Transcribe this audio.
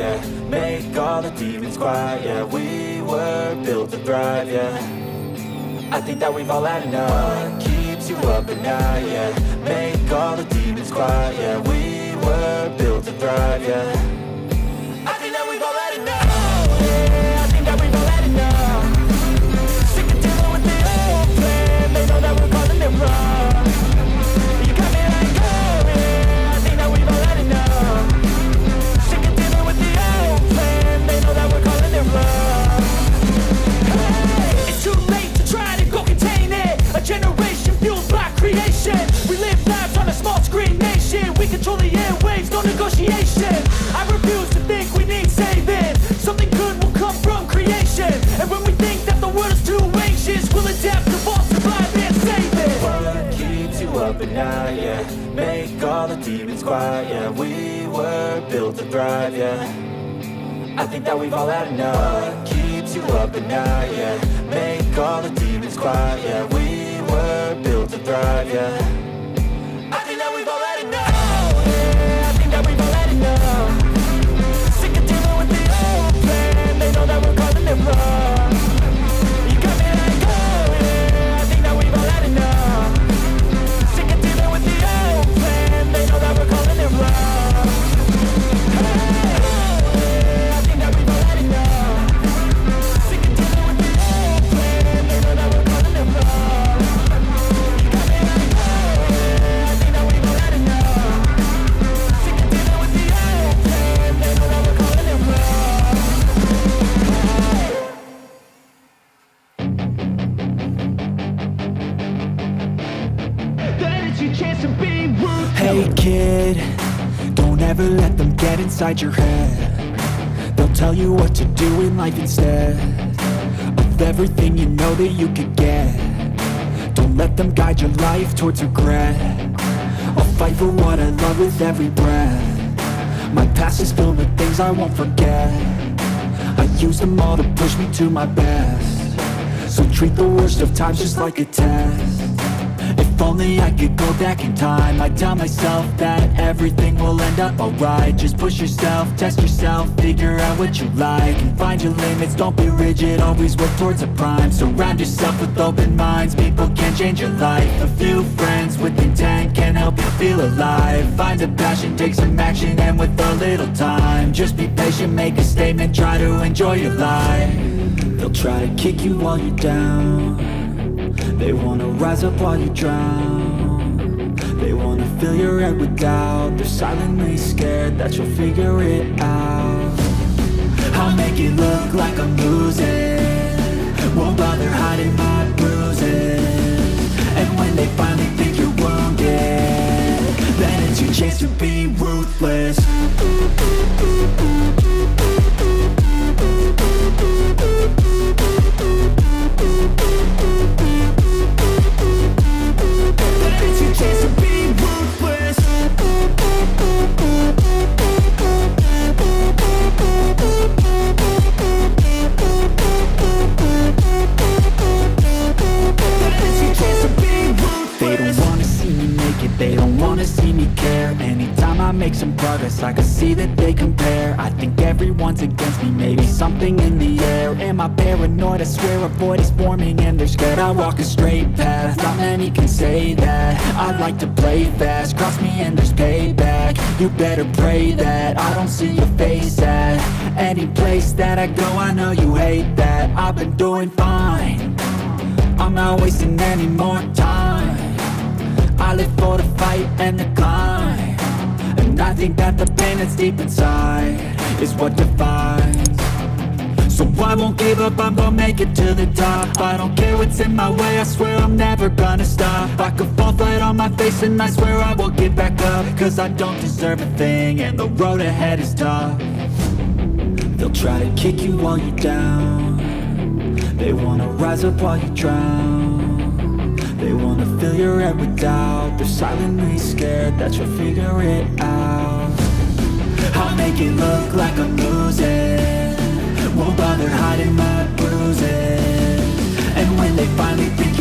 yeah. Make all the demons quiet, yeah. We were built to thrive, yeah. I think that we've all had enough. What keeps you up at night, yeah. Make all the demons quiet, yeah. We were built to thrive, yeah. I think that we've all had enough, yeah. I think that we've all had enough. Sick of dealing with the old plan. They know that we're calling it wrong. You got me like, oh yeah. I think that we've all had enough. Sick of dealing with the old plan. They know that we're calling it wrong. Hey, it's too late to try to go contain it. A generation fueled by creation. We live lives on a small screen nation. We control the airwaves, no negotiation. I refuse to think we need saving. Something good will come from creation. And when we think that the world is too anxious, we'll adapt, evolve, survive and save it. What keeps you up at night, yeah. Make all the demons quiet, yeah. We were built to thrive, yeah. I think that we've all had enough. What keeps you up at night, yeah. Make all the demons quiet, yeah. We were built to thrive, yeah. I think that we've all had enough, yeah. I think that we've all had enough. Sick of dealing with the old plan. They know that we're calling it wrong. You got me like, oh yeah. I think that we've all had enough. Sick of dealing with the old plan. They know that we're calling it wrong. Hey, I think that we've all had enough. Sick of dealing with the old plan. They know that we're calling it wrong. You got me like, oh yeah. I think that we've all had enough. Sick of dealing with the old plan. They know that we're calling it wrong. That is your chance to be ruthless. Hey kid, don't ever let them get inside your head. They'll tell you what to do in life instead of everything you know that you could get. Don't let them guide your life towards regret. I'll fight for what I love with every breath. My past is filled with things I won't forget. I use them all to push me to my best. So treat the worst of times just like a test. If only I could go back in time, I'd tell myself that everything will end up alright. Just push yourself, test yourself, figure out what you like, and find your limits, don't be rigid, always work towards a prime. Surround yourself with open minds, people can change your life. A few friends with intent can help you feel alive. Find a passion, take some action, and with a little time, just be patient, make a statement, try to enjoy your life. They'll try to kick you while you're down. They wanna rise up while you drown. They wanna fill your head with doubt. They're silently scared that you'll figure it out. I'll make it look like I'm losing. Won't bother hiding my bruises. And when they finally think you're wounded, then it's your chance to be ruthless. It's your chance to be ruthless. It's your chance to be ruthless. They don't wanna see me make it, they don't wanna see me care. Anytime I make some progress, I can see that they compare. I think everyone's against me, maybe something in the air. Am I paranoid? I swear a void is forming and they're scared I walk a straight path. Not many can say that. I like to play fast, cross me and there's payback. You better pray that I don't see your face at any place that I go. I know you hate that. I've been doing fine, I'm not wasting any more time. I live for the fight and the climb, and I think that the pain that's deep inside is what defines. So I won't give up, I'm gonna make it to the top. I don't care what's in my way, I swear I'm never gonna stop. I could fall flat on my face and I swear I will get back up. Cause I don't deserve a thing and the road ahead is tough. They'll try to kick you while you're down. They wanna rise up while you drown. They wanna fill your head with doubt. They're silently scared that you'll figure it out. I'll make it look like I'm losing. Won't bother hiding my bruises. And when they finally think